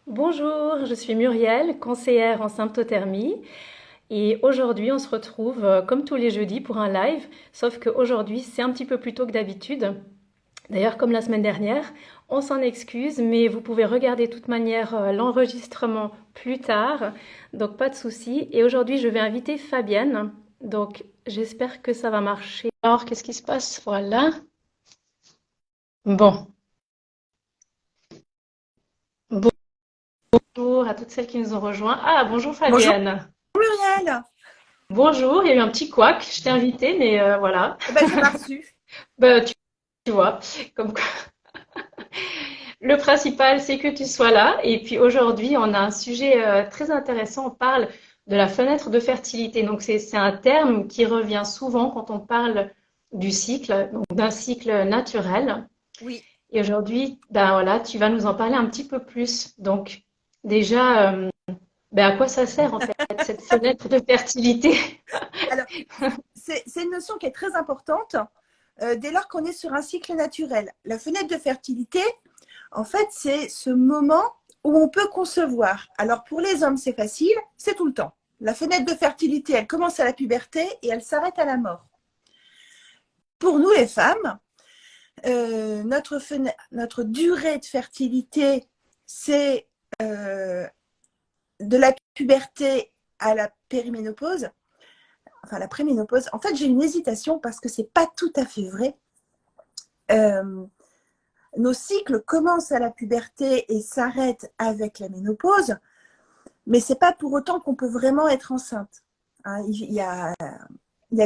Bonjour, je suis Muriel, conseillère en symptothermie et aujourd'hui on se retrouve comme tous les jeudis pour un live, sauf qu'aujourd'hui c'est un petit peu plus tôt que d'habitude. D'ailleurs comme la semaine dernière, on s'en excuse mais vous pouvez regarder de toute manière l'enregistrement plus tard, donc pas de souci. Et aujourd'hui je vais inviter Fabienne, donc j'espère que ça va marcher. Alors qu'est-ce qui se passe? Voilà. Bon, bonjour à toutes celles qui nous ont rejoints. Ah bonjour Bonjour Fabienne. Muriel. Bonjour, il y a eu un petit couac, je t'ai invité, mais voilà. Eh ben, j'ai pas reçu. Bah, tu vois, comme quoi. Le principal, c'est que tu sois là. Et puis aujourd'hui, on a un sujet très intéressant. On parle de la fenêtre de fertilité. Donc c'est un terme qui revient souvent quand on parle du cycle, donc d'un cycle naturel. Oui. Et aujourd'hui, ben voilà, tu vas nous en parler un petit peu plus. Donc déjà, ben à quoi ça sert en fait cette fenêtre de fertilité? Alors, c'est une notion qui est très importante dès lors qu'on est sur un cycle naturel. La fenêtre de fertilité, en fait, c'est ce moment où on peut concevoir. Alors, pour les hommes, c'est facile, c'est tout le temps. La fenêtre de fertilité, elle commence à la puberté et elle s'arrête à la mort. Pour nous, les femmes, notre durée de fertilité, c'est de la puberté à la périménopause, enfin la préménopause. En fait, j'ai une hésitation parce que c'est pas tout à fait vrai. Euh, nos cycles commencent à la puberté et s'arrêtent avec la ménopause, mais c'est pas pour autant qu'on peut vraiment être enceinte. Hein, il y a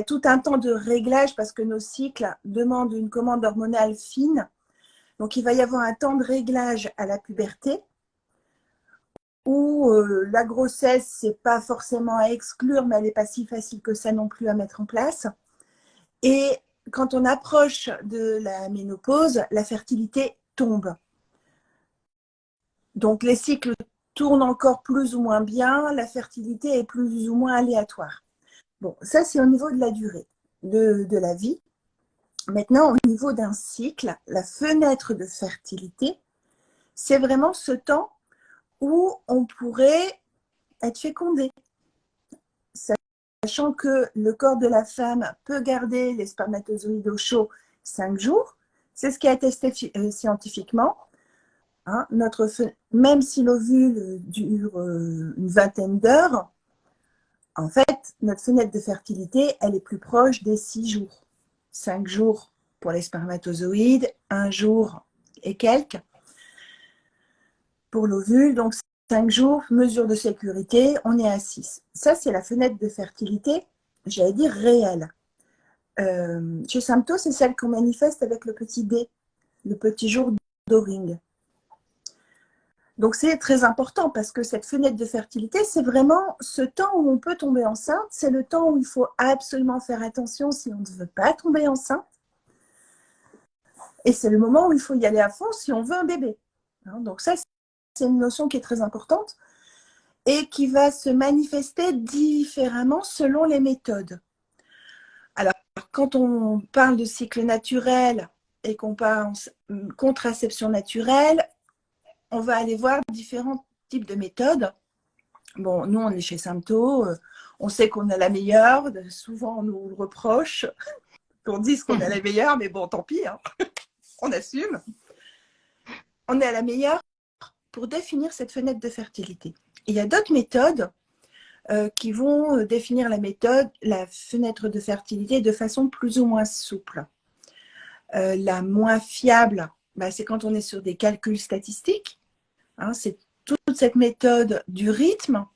tout un temps de réglage parce que nos cycles demandent une commande hormonale fine. Donc, il va y avoir un temps de réglage à la puberté où la grossesse, c'est pas forcément à exclure, mais elle n'est pas si facile que ça non plus à mettre en place. Et quand on approche de la ménopause, la fertilité tombe. Donc les cycles tournent encore plus ou moins bien, la fertilité est plus ou moins aléatoire. Bon, ça c'est au niveau de la durée de la vie. Maintenant, au niveau d'un cycle, la fenêtre de fertilité, c'est vraiment ce temps où on pourrait être fécondé. Sachant que le corps de la femme peut garder les spermatozoïdes au chaud 5 jours. C'est ce qui est attesté scientifiquement. Hein. Même si l'ovule dure une vingtaine d'heures, en fait, notre fenêtre de fertilité, elle est plus proche des 6 jours. 5 jours pour les spermatozoïdes, 1 jour et quelques pour l'ovule. Donc, 5 jours, mesure de sécurité, on est à 6. Ça, c'est la fenêtre de fertilité, j'allais dire réelle. Chez Samto, c'est celle qu'on manifeste avec le petit D, le petit jour d'O-ring. Donc c'est très important parce que cette fenêtre de fertilité, c'est vraiment ce temps où on peut tomber enceinte. C'est le temps où il faut absolument faire attention si on ne veut pas tomber enceinte. Et c'est le moment où il faut y aller à fond si on veut un bébé. Donc ça, c'est une notion qui est très importante et qui va se manifester différemment selon les méthodes. Alors, quand on parle de cycle naturel et qu'on parle contraception naturelle, on va aller voir différents types de méthodes. Bon, nous, on est chez Sympto, on sait qu'on a la meilleure. Souvent, on nous le reproche qu'on dise qu'on a la meilleure, mais bon, tant pis, hein, on assume. On est à la meilleure pour définir cette fenêtre de fertilité. Il y a d'autres méthodes qui vont définir la fenêtre de fertilité de façon plus ou moins souple. La moins fiable, bah, c'est quand on est sur des calculs statistiques. Hein, c'est toute cette méthode du rythme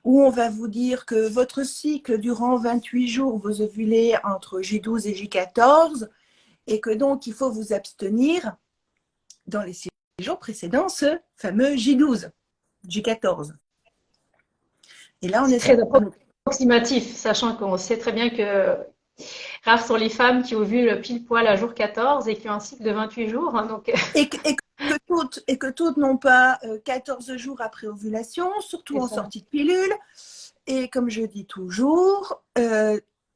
où on va vous dire que votre cycle durant 28 jours, vous ovulez entre J12 et J14 et que donc il faut vous abstenir dans les 6 jours précédents ce fameux J12, J14. Et là, on C'est est très sur approximatif, sachant qu'on sait très bien que rares sont les femmes qui ovulent pile poil à jour 14 et qui ont un cycle de 28 jours. Hein, donc, et que toutes n'ont pas 14 jours après ovulation, surtout c'est en ça. sortie de pilule. Et comme je dis toujours,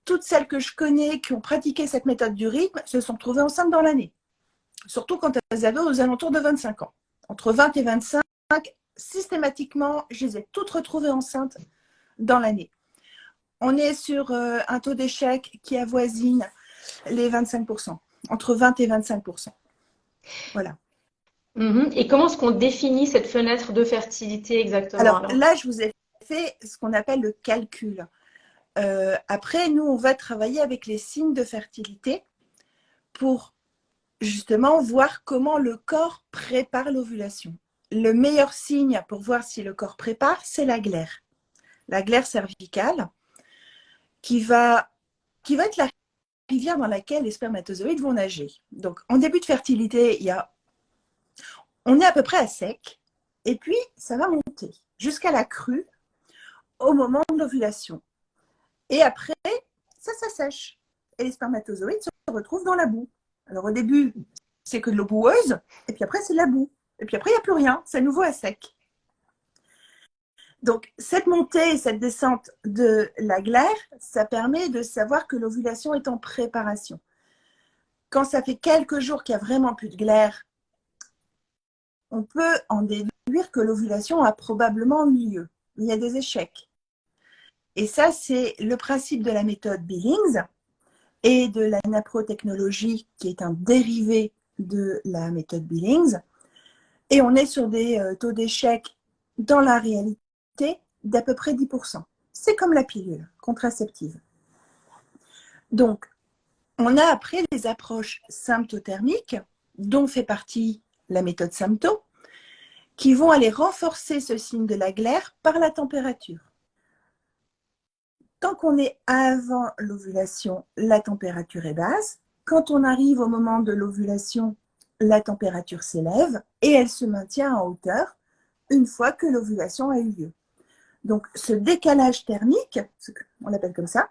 toutes celles que je connais qui ont pratiqué cette méthode du rythme se sont trouvées enceintes dans l'année. Surtout quand elles avaient aux alentours de 25 ans. Entre 20 et 25, systématiquement, je les ai toutes retrouvées enceintes dans l'année. On est sur un taux d'échec qui avoisine les 25%, entre 20 et 25%. Voilà. Et comment est-ce qu'on définit cette fenêtre de fertilité exactement Alors alors? là, je vous ai fait ce qu'on appelle le calcul. Après, nous, on va travailler avec les signes de fertilité pour justement voir comment le corps prépare l'ovulation. Le meilleur signe pour voir si le corps prépare, c'est la glaire cervicale, qui va être la rivière dans laquelle les spermatozoïdes vont nager. Donc, en début de fertilité, on est à peu près à sec, et puis ça va monter jusqu'à la crue au moment de l'ovulation. Et après, ça s'assèche. Et les spermatozoïdes se retrouvent dans la boue. Alors au début, c'est que de l'eau boueuse, et puis après, c'est de la boue. Et puis après, il n'y a plus rien, c'est à nouveau à sec. Donc, cette montée et cette descente de la glaire, ça permet de savoir que l'ovulation est en préparation. Quand ça fait quelques jours qu'il n'y a vraiment plus de glaire, on peut en déduire que l'ovulation a probablement eu lieu. Il y a des échecs. Et ça, c'est le principe de la méthode Billings et de la naprotechnologie, qui est un dérivé de la méthode Billings. Et on est sur des taux d'échec dans la réalité d'à peu près 10%. C'est comme la pilule contraceptive. Donc, on a après les approches symptothermiques, dont fait partie la méthode Sympto, qui vont aller renforcer ce signe de la glaire par la température. Tant qu'on est avant l'ovulation, la température est basse. Quand on arrive au moment de l'ovulation, la température s'élève et elle se maintient en hauteur une fois que l'ovulation a eu lieu. Donc, ce décalage thermique, on l'appelle comme ça,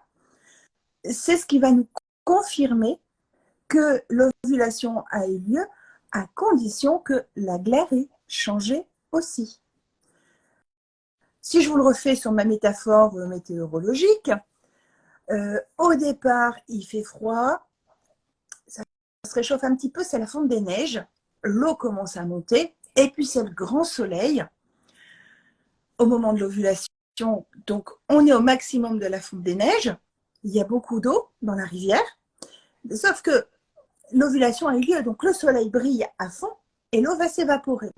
c'est ce qui va nous confirmer que l'ovulation a eu lieu à condition que la glaire ait changé aussi. Si je vous le refais sur ma métaphore météorologique, au départ, il fait froid, ça se réchauffe un petit peu, c'est la fonte des neiges, l'eau commence à monter, et puis c'est le grand soleil au moment de l'ovulation. Donc, on est au maximum de la fonte des neiges, il y a beaucoup d'eau dans la rivière, sauf que l'ovulation a eu lieu, donc le soleil brille à fond, et l'eau va s'évaporer.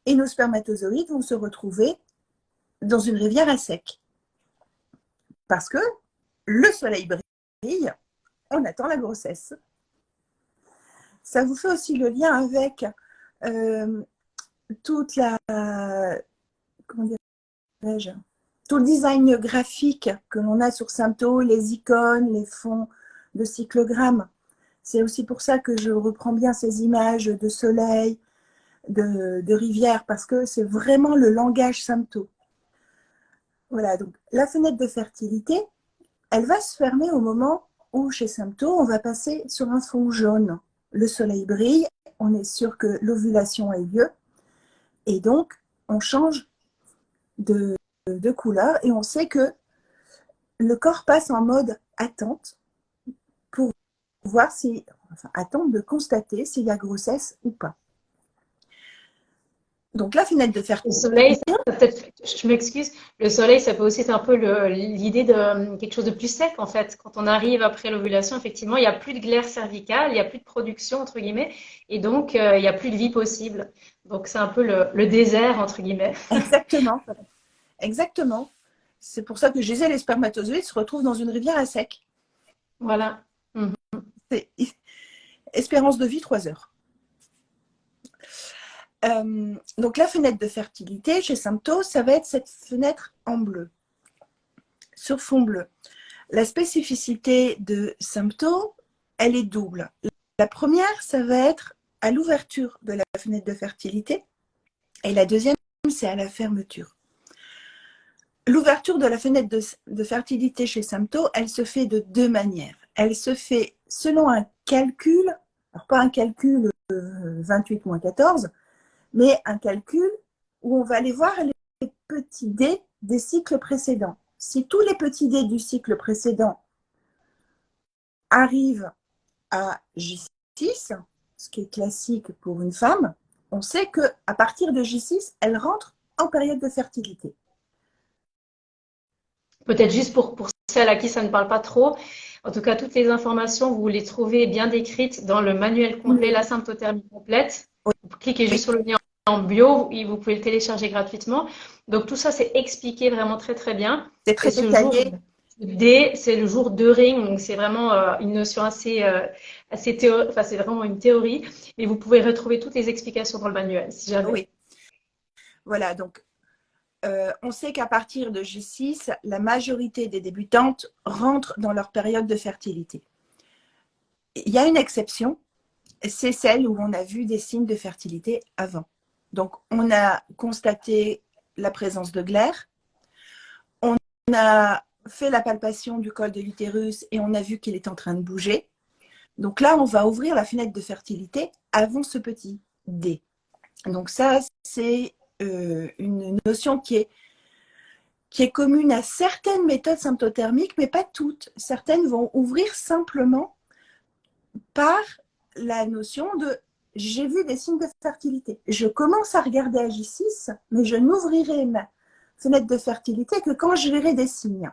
Et nos spermatozoïdes vont se retrouver dans une rivière à sec. Parce que le soleil brille, on attend la grossesse. Ça vous fait aussi le lien avec toute la, comment dirais-je, tout le design graphique que l'on a sur Sympto, les icônes, les fonds de cyclogrammes. C'est aussi pour ça que je reprends bien ces images de soleil, de rivière, parce que c'est vraiment le langage Sympto. Voilà, donc la fenêtre de fertilité, elle va se fermer au moment où, chez Sympto, on va passer sur un fond jaune. Le soleil brille, on est sûr que l'ovulation a eu lieu, et donc on change de couleur, et on sait que le corps passe en mode attente pour voir si, enfin, attente de constater s'il y a grossesse ou pas. Donc la fenêtre de Le fertilité, soleil, je m'excuse, le soleil, ça peut aussi être un peu l'idée de quelque chose de plus sec en fait. Quand on arrive après l'ovulation, effectivement, il n'y a plus de glaire cervicale, il n'y a plus de production entre guillemets, et donc il n'y a plus de vie possible. Donc c'est un peu le désert entre guillemets. exactement, exactement. C'est pour ça que je disais, les spermatozoïdes se retrouvent dans une rivière à sec. Voilà. Mhm. C'est espérance de vie 3 heures. Donc la fenêtre de fertilité chez Sympto, ça va être cette fenêtre en bleu, sur fond bleu. La spécificité de Sympto, elle est double. La première, ça va être à l'ouverture de la fenêtre de fertilité, et la deuxième, c'est à la fermeture. L'ouverture de la fenêtre de fertilité chez Sympto, elle se fait de 2 manières. Elle se fait selon un calcul, alors pas un calcul 28-14, mais un calcul où on va aller voir les petits dés des cycles précédents. Si tous les petits dés du cycle précédent arrivent à J6, ce qui est classique pour une femme, on sait qu'à partir de J6, elle rentre en période de fertilité. Peut-être juste pour celles à qui ça ne parle pas trop. En tout cas, toutes les informations, vous les trouvez bien décrites dans le manuel complet, la symptothermie complète. Vous cliquez juste Oui, sur le lien en bio et vous pouvez le télécharger gratuitement. Donc tout ça, c'est expliqué vraiment très très bien. c'est Et très ce jour détaillé. D, c'est le jour de ring, donc c'est vraiment une notion assez théorique, enfin c'est vraiment une théorie, mais vous pouvez retrouver toutes les explications dans le manuel, si jamais. Oui, voilà. Donc, on sait qu'à partir de J6, la majorité des débutantes rentrent dans leur période de fertilité. Il y a une exception, c'est celle où on a vu des signes de fertilité avant. Donc, on a constaté la présence de glaire, on a fait la palpation du col de l'utérus et on a vu qu'il est en train de bouger. Donc là, on va ouvrir la fenêtre de fertilité avant ce petit D. Donc ça, c'est une notion qui est commune à certaines méthodes symptothermiques, mais pas toutes. Certaines vont ouvrir simplement par la notion de j'ai vu des signes de fertilité. Je commence à regarder à J6, mais je n'ouvrirai ma fenêtre de fertilité que quand je verrai des signes.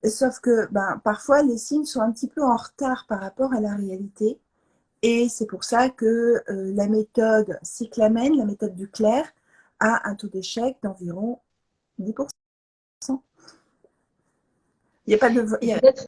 Sauf que parfois, les signes sont un petit peu en retard par rapport à la réalité. Et c'est pour ça que la méthode cyclamène, la méthode du clair, a un taux d'échec d'environ 10%. Il n'y a pas de... Et peut-être,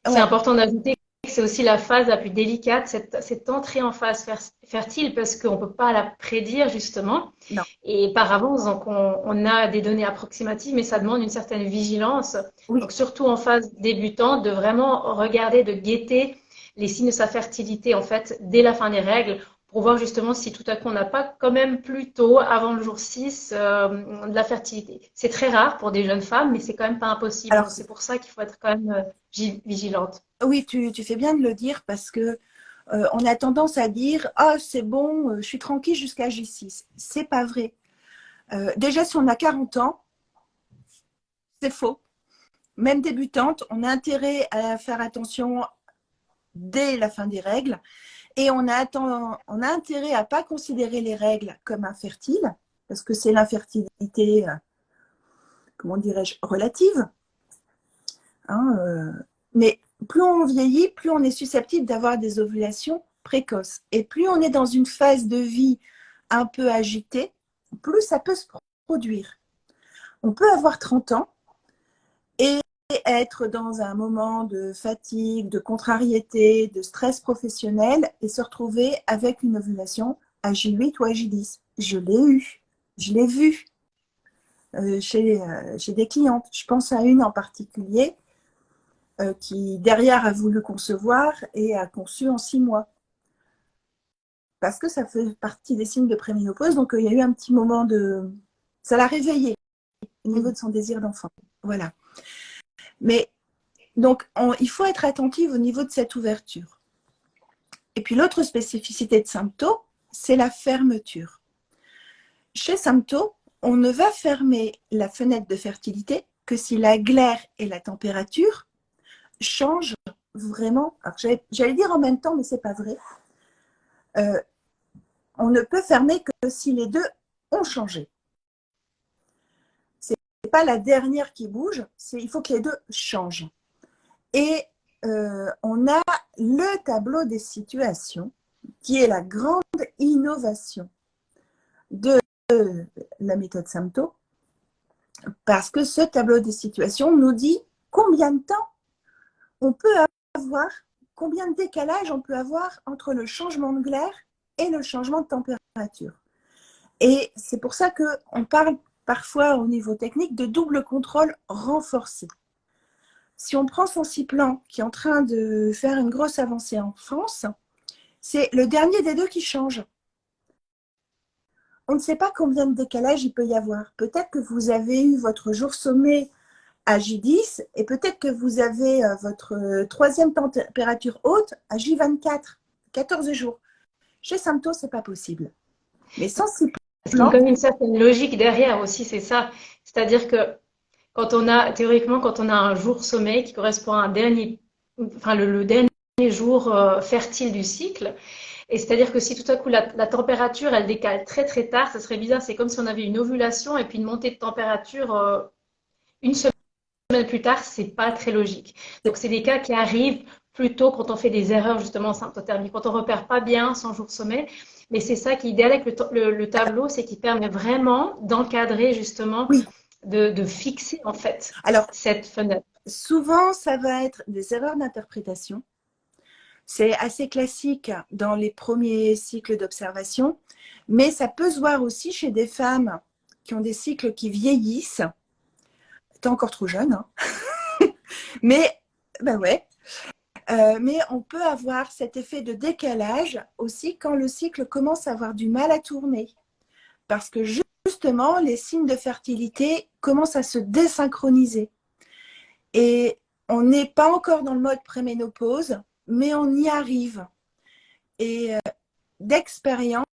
c'est Ouais, important d'ajouter que c'est aussi la phase la plus délicate, cette entrée en phase fertile, parce qu'on ne peut pas la prédire justement. non, Et par avance, donc on a des données approximatives, mais ça demande une certaine vigilance. oui. Donc surtout en phase débutante, de vraiment regarder, de guetter les signes de sa fertilité en fait dès la fin des règles pour voir justement si tout à coup on n'a pas quand même plus tôt, avant le jour 6, de la fertilité. C'est très rare pour des jeunes femmes, mais c'est quand même pas impossible. Alors, Donc c'est pour ça qu'il faut être quand même vigilante. oui, tu fais bien de le dire parce que on a tendance à dire ah c'est bon, je suis tranquille jusqu'à J6. C'est pas vrai. Déjà, si on a 40 ans, c'est faux. Même débutante, on a intérêt à faire attention dès la fin des règles et on a intérêt à pas considérer les règles comme infertiles parce que c'est l'infertilité, comment dirais-je, relative. Hein, mais plus on vieillit, plus on est susceptible d'avoir des ovulations précoces. Et plus on est dans une phase de vie un peu agitée, plus ça peut se produire. On peut avoir 30 ans et être dans un moment de fatigue, de contrariété, de stress professionnel et se retrouver avec une ovulation à J8 ou à J10. Je l'ai eu, je l'ai vu chez des clientes. Je pense à une en particulier qui derrière a voulu concevoir et a conçu en 6 mois. Parce que ça fait partie des signes de préménopause, donc il y a eu un petit moment de... Ça l'a réveillé au niveau de son désir d'enfant. Voilà. Mais donc, il faut être attentif au niveau de cette ouverture. Et puis l'autre spécificité de Sympto, c'est la fermeture. Chez Sympto, on ne va fermer la fenêtre de fertilité que si la glaire et la température changent vraiment. Alors, j'allais dire en même temps, mais c'est pas vrai. On ne peut fermer que si les deux ont changé. C'est pas la dernière qui bouge, il faut que les deux changent. Et on a le tableau des situations qui est la grande innovation de la méthode Sympto, parce que ce tableau des situations nous dit combien de temps on peut avoir, combien de décalage on peut avoir entre le changement de glaire et le changement de température. Et c'est pour ça qu'on parle parfois au niveau technique de double contrôle renforcé. Si on prend son Ciplan qui est en train de faire une grosse avancée en France, c'est le dernier des deux qui change. On ne sait pas combien de décalage il peut y avoir. Peut-être que vous avez eu votre jour sommet à J10 et peut-être que vous avez votre troisième température haute à J24, 14 jours. Chez Sympto, ce n'est pas possible. Mais sans Parce qu'il y a Ciplan, comme une certaine logique derrière aussi, c'est ça. C'est-à-dire que théoriquement, quand on a un jour sommeil qui correspond à un dernier, enfin le dernier jour fertile du cycle, Et c'est-à-dire que si tout à coup la température, elle décale très très tard, ça serait bizarre. C'est comme si on avait une ovulation et puis une montée de température une semaine plus tard, c'est pas très logique. Donc c'est des cas qui arrivent plutôt quand on fait des erreurs justement en symptothermie, quand on repère pas bien son jour sommeil. Mais c'est ça qui est idéal avec le tableau, c'est qu'il permet vraiment d'encadrer justement, Oui, de fixer en fait alors cette fenêtre. souvent, ça va être des erreurs d'interprétation. C'est assez classique dans les premiers cycles d'observation, mais ça peut se voir aussi chez des femmes qui ont des cycles qui vieillissent. T'es encore trop jeune, hein. Mais, ben ouais. Mais on peut avoir cet effet de décalage aussi quand le cycle commence à avoir du mal à tourner. Parce que justement, les signes de fertilité commencent à se désynchroniser. Et on n'est pas encore dans le mode préménopause, mais on y arrive. Et d'expérience,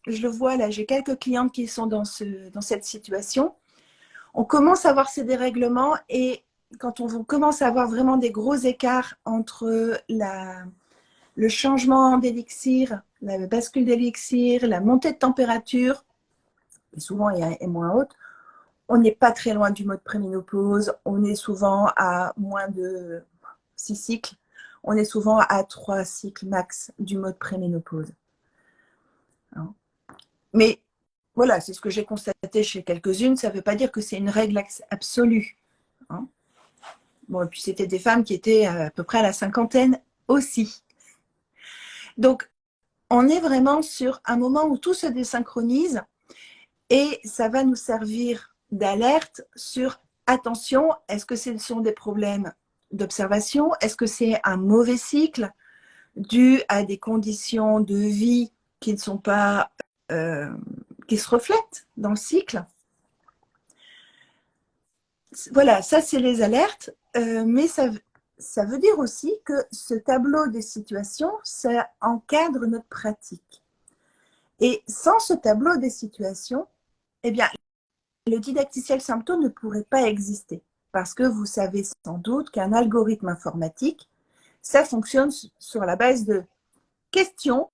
je le vois là, j'ai quelques clientes qui sont dans cette situation. On commence à voir ces dérèglements et quand on commence à avoir vraiment des gros écarts entre le changement d'élixir, la bascule d'élixir, la montée de température, qui souvent est moins haute, on n'est pas très loin du mode préménopause, on est souvent à moins de 6 cycles, on est souvent à 3 cycles max du mode préménopause. Mais voilà, c'est ce que j'ai constaté chez quelques-unes, ça ne veut pas dire que c'est une règle absolue. Hein. Bon, et puis c'était des femmes qui étaient à peu près à la cinquantaine aussi. Donc, on est vraiment sur un moment où tout se désynchronise et ça va nous servir d'alerte sur attention, est-ce que ce sont des problèmes d'observation? Est-ce que c'est un mauvais cycle dû à des conditions de vie qui ne sont pas, qui se reflètent dans le cycle? Voilà, ça c'est les alertes, mais ça veut dire aussi que ce tableau des situations, ça encadre notre pratique. Et sans ce tableau des situations, eh bien, le didacticiel symptôme ne pourrait pas exister. Parce que vous savez sans doute qu'un algorithme informatique, ça fonctionne sur la base de questions,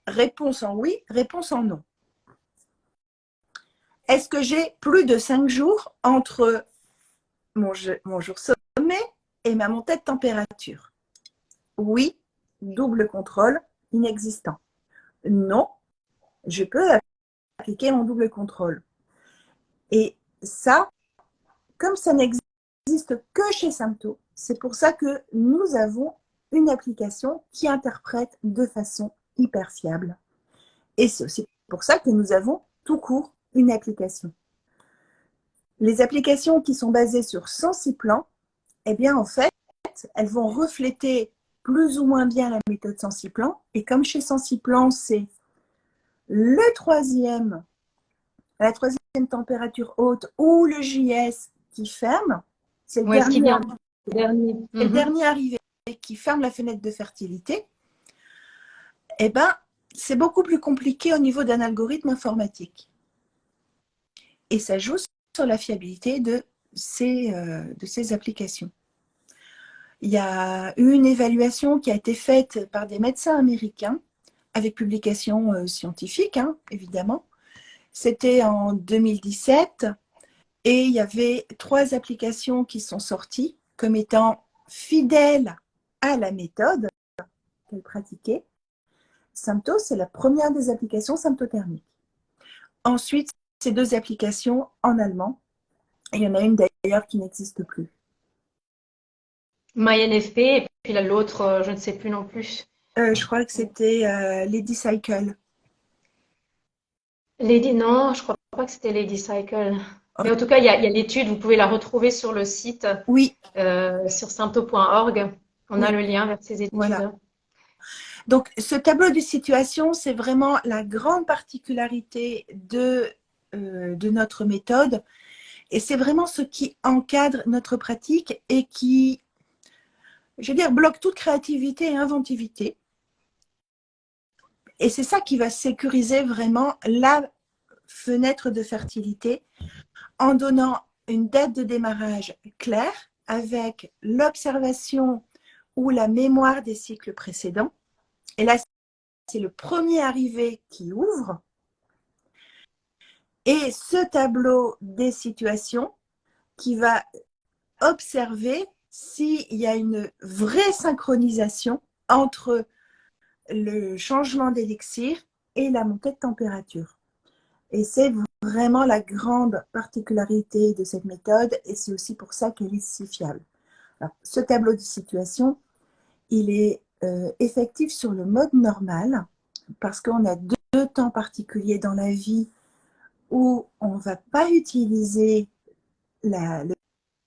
réponse en oui, réponse en non. Est-ce que j'ai plus de 5 jours entre mon jour sommet et ma montée de température? Oui, double contrôle inexistant. Non, je peux appliquer mon double contrôle. Et ça, comme ça n'existe que chez Sympto, c'est pour ça que nous avons une application qui interprète de façon hyper fiable. Et c'est aussi pour ça que nous avons tout court une application. Les applications qui sont basées sur Sensiplan, eh bien en fait, elles vont refléter plus ou moins bien la méthode Sensiplan. Et comme chez Sensiplan, c'est la troisième température haute ou le JS qui ferme, c'est le, Ouais, ce qui dernier, vient dernier. le dernier arrivé qui ferme la fenêtre de fertilité, eh ben, c'est beaucoup plus compliqué au niveau d'un algorithme informatique. Et ça joue sur la fiabilité de ces applications. Il y a eu une évaluation qui a été faite par des médecins américains, avec publication scientifique, hein, évidemment. C'était en 2017 et il y avait 3 applications qui sont sorties comme étant fidèles à la méthode qu'elles pratiquaient. Sympto, c'est la première des applications symptothermiques. Ensuite, ces 2 applications en allemand. Et il y en a une d'ailleurs qui n'existe plus. MyNFP, et puis là, l'autre, je ne sais plus non plus. Je crois que c'était Lady Cycle. Lady, non, je crois pas que c'était Lady Cycle. Oh, Mais en tout cas, il y a l'étude, vous pouvez la retrouver sur le site, oui, sur sympto.org. On a oui, le lien vers ces voilà. études. Donc, ce tableau de situation, c'est vraiment la grande particularité de notre méthode. Et c'est vraiment ce qui encadre notre pratique et qui, je veux dire, bloque toute créativité et inventivité. Et c'est ça qui va sécuriser vraiment la fenêtre de fertilité en donnant une date de démarrage claire avec l'observation ou la mémoire des cycles précédents. Et là, c'est le premier arrivé qui ouvre. Et ce tableau des situations qui va observer s'il y a une vraie synchronisation entre le changement d'élixir et la montée de température. Et c'est vraiment la grande particularité de cette méthode, et c'est aussi pour ça qu'elle est si fiable. Alors, ce tableau de situation, il est effectif sur le mode normal, parce qu'on a deux temps particuliers dans la vie où on ne va pas utiliser le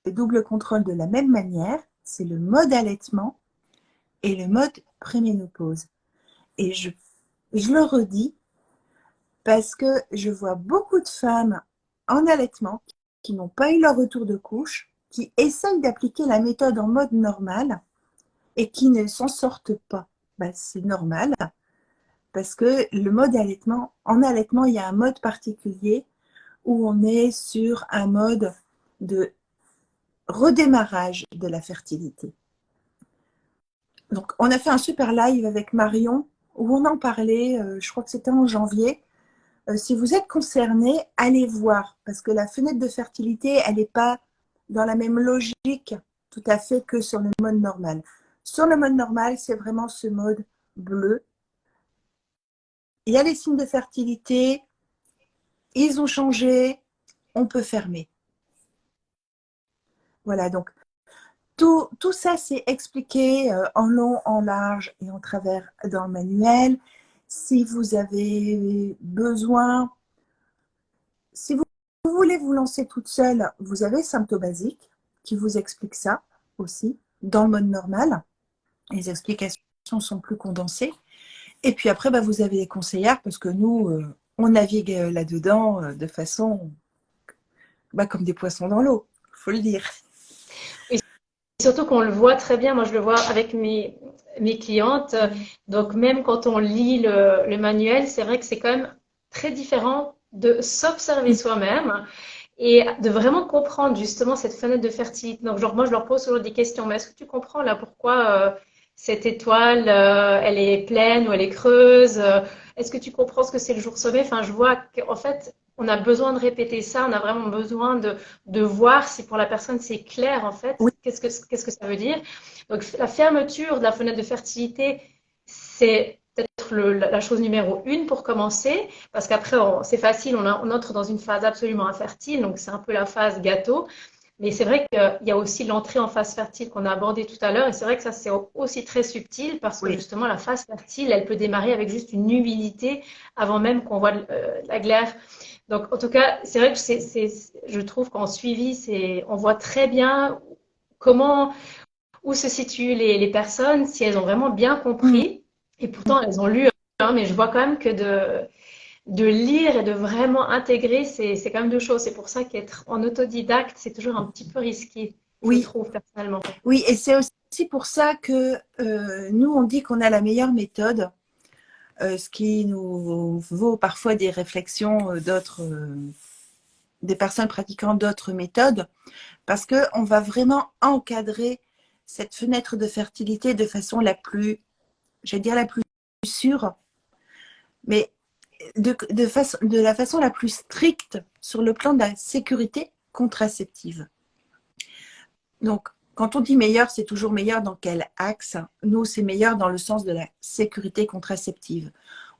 double contrôle de la même manière. C'est le mode allaitement et le mode préménopause. Et je le redis parce que je vois beaucoup de femmes en allaitement qui n'ont pas eu leur retour de couche, qui essayent d'appliquer la méthode en mode normal et qui ne s'en sortent pas. Ben, c'est normal parce que le mode allaitement, en allaitement, il y a un mode particulier où on est sur un mode de redémarrage de la fertilité. Donc, on a fait un super live avec Marion où on en parlait, je crois que c'était en janvier. Si vous êtes concerné, allez voir, parce que la fenêtre de fertilité, elle n'est pas dans la même logique tout à fait que sur le mode normal. Sur le mode normal, c'est vraiment ce mode bleu. Il y a les signes de fertilité, ils ont changé, on peut fermer. Voilà, donc tout ça, c'est expliqué en long, en large et en travers dans le manuel. Si vous avez besoin, si vous voulez vous lancer toute seule, vous avez Symptobasique qui vous explique ça aussi dans le mode normal. Les explications sont plus condensées. Et puis après, bah, vous avez les conseillères parce que nous, on navigue là-dedans de façon comme des poissons dans l'eau, il faut le dire. Surtout qu'on le voit très bien, moi je le vois avec mes clientes, donc même quand on lit le manuel, c'est vrai que c'est quand même très différent de s'observer soi-même et de vraiment comprendre justement cette fenêtre de fertilité. Donc genre moi je leur pose toujours des questions, mais est-ce que tu comprends là pourquoi cette étoile, elle est pleine ou elle est creuse? Est-ce que tu comprends ce que c'est le jour sommet? Enfin je vois qu'en fait on a besoin de répéter ça, on a vraiment besoin de voir si pour la personne c'est clair en fait, Oui, qu'est-ce que ça veut dire. Donc la fermeture de la fenêtre de fertilité, c'est peut-être la chose numéro une pour commencer, parce qu'après c'est facile, on entre dans une phase absolument infertile, donc c'est un peu la phase gâteau. Mais c'est vrai qu'il y a aussi l'entrée en phase fertile qu'on a abordée tout à l'heure, et c'est vrai que ça c'est aussi très subtil parce que oui. justement la phase fertile, elle peut démarrer avec juste une humidité avant même qu'on voit la glaire. Donc, en tout cas, c'est vrai que je trouve qu'en suivi, on voit très bien comment, où se situent les personnes, si elles ont vraiment bien Mmh. compris. Et pourtant, elles ont lu, hein, mais je vois quand même que de lire et de vraiment intégrer, c'est quand même deux choses. C'est pour ça qu'être en autodidacte, c'est toujours un petit peu risqué, je Oui, trouve personnellement. oui, et c'est aussi pour ça que nous, on dit qu'on a la meilleure méthode, ce qui nous vaut parfois des réflexions des personnes pratiquant d'autres méthodes, parce qu'on va vraiment encadrer cette fenêtre de fertilité de façon la plus, j'allais dire la plus sûre, mais de la façon la plus stricte sur le plan de la sécurité contraceptive. Donc, quand on dit meilleur, c'est toujours meilleur dans quel axe? Nous, c'est meilleur dans le sens de la sécurité contraceptive.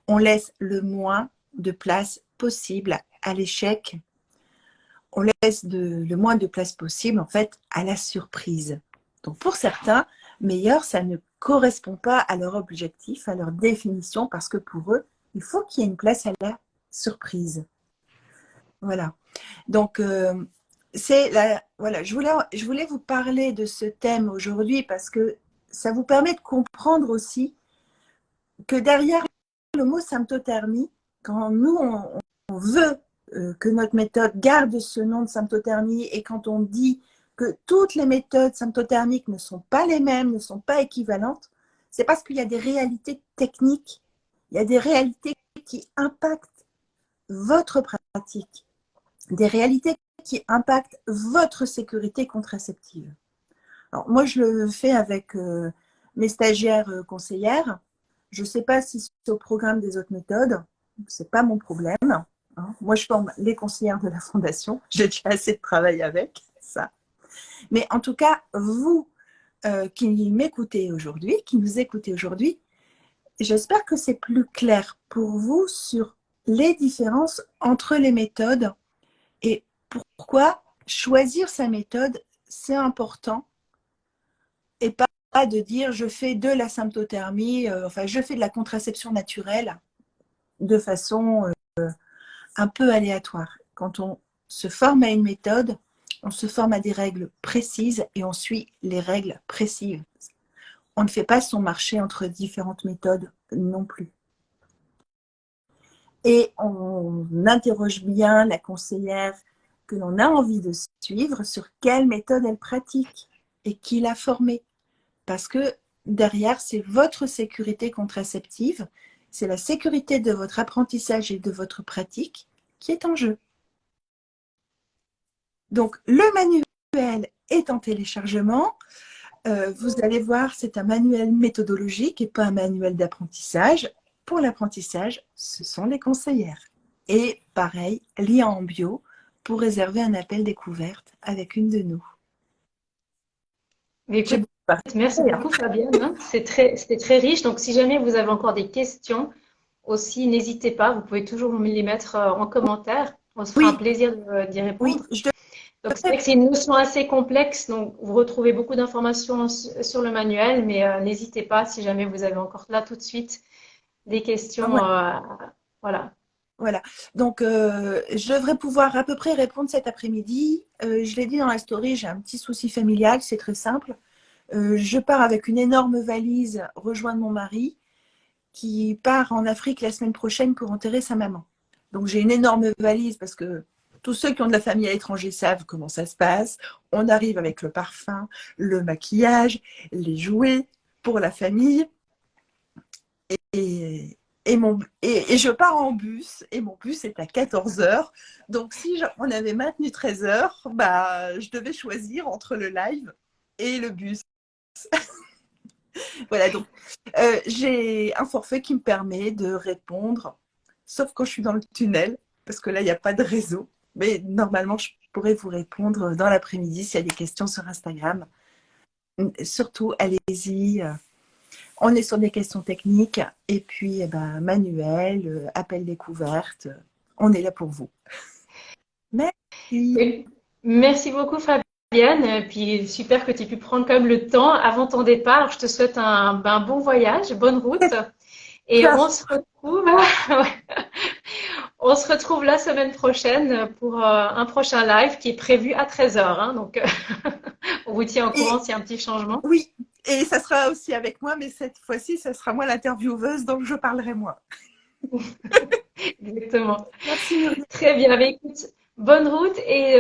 On laisse le moins de place possible à l'échec. On laisse le moins de place possible, en fait, à la surprise. Donc, pour certains, meilleur, ça ne correspond pas à leur objectif, à leur définition, parce que pour eux, il faut qu'il y ait une place à la surprise. Voilà. Donc, voilà, je voulais vous parler de ce thème aujourd'hui parce que ça vous permet de comprendre aussi que derrière le mot symptothermie, quand nous, on veut que notre méthode garde ce nom de symptothermie et quand on dit que toutes les méthodes symptothermiques ne sont pas les mêmes, ne sont pas équivalentes, c'est parce qu'il y a des réalités techniques, il y a des réalités qui impactent votre pratique, des réalités qui impactent votre sécurité contraceptive. Alors, moi, je le fais avec mes stagiaires conseillères. Je ne sais pas si c'est au programme des autres méthodes, c'est pas mon problème. Hein. Moi, je forme les conseillères de la Fondation. J'ai déjà assez de travail avec ça. Mais en tout cas, vous qui m'écoutez aujourd'hui, qui nous écoutez aujourd'hui, j'espère que c'est plus clair pour vous sur les différences entre les méthodes et pourquoi choisir sa méthode, c'est important et pas de dire je fais de la symptothermie, enfin je fais de la contraception naturelle de façon un peu aléatoire. Quand on se forme à une méthode, on se forme à des règles précises et on suit les règles précises. On ne fait pas son marché entre différentes méthodes non plus. Et on interroge bien la conseillère que l'on a envie de suivre sur quelle méthode elle pratique et qui l'a formée. Parce que derrière, c'est votre sécurité contraceptive, c'est la sécurité de votre apprentissage et de votre pratique qui est en jeu. Donc, le manuel est en téléchargement. Vous allez voir, c'est un manuel méthodologique et pas un manuel d'apprentissage. Pour l'apprentissage, ce sont les conseillères. Et pareil, lien en bio pour réserver un appel découverte avec une de nous. Mais écoute, merci beaucoup Fabienne, hein. C'était très riche. Donc si jamais vous avez encore des questions aussi, n'hésitez pas, vous pouvez toujours me les mettre en commentaire. On se fera un Oui, plaisir d'y oui, répondre. je Donc c'est vrai que c'est une notion assez complexe, donc vous retrouvez beaucoup d'informations sur le manuel, mais n'hésitez pas si jamais vous avez encore là tout de suite des questions. Voilà. Voilà. Donc, je devrais pouvoir à peu près répondre cet après-midi. Je l'ai dit dans la story, j'ai un petit souci familial, c'est très simple. Je pars avec une énorme valise rejoindre mon mari qui part en Afrique la semaine prochaine pour enterrer sa maman. Donc, j'ai une énorme valise parce que tous ceux qui ont de la famille à l'étranger savent comment ça se passe. On arrive avec le parfum, le maquillage, les jouets pour la famille. Et je pars en bus, et mon bus est à 14 heures. Donc, si on avait maintenu 13 heures, bah, je devais choisir entre le live et le bus. Voilà, donc j'ai un forfait qui me permet de répondre, sauf quand je suis dans le tunnel, parce que là, il n'y a pas de réseau. Mais normalement, je pourrais vous répondre dans l'après-midi s'il y a des questions sur Instagram. Surtout, allez-y. On est sur des questions techniques et puis manuel, appel découverte. On est là pour vous. Merci. Oui. Merci beaucoup Fabienne, et puis super que tu aies pu prendre quand même le temps avant ton départ. Je te souhaite un bon voyage, bonne route, et on se retrouve, on se retrouve la semaine prochaine pour un prochain live qui est prévu à 13 heures, hein, donc on vous tient au courant Et s'il y a un petit changement. oui, et ça sera aussi avec moi, mais cette fois-ci, ça sera moi l'intervieweuse, donc je parlerai moi. Exactement. Merci Muriel. Très bien. Mais écoute, bonne route et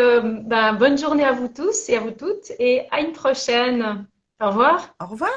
bonne journée à vous tous et à vous toutes et à une prochaine. Au revoir. Au revoir.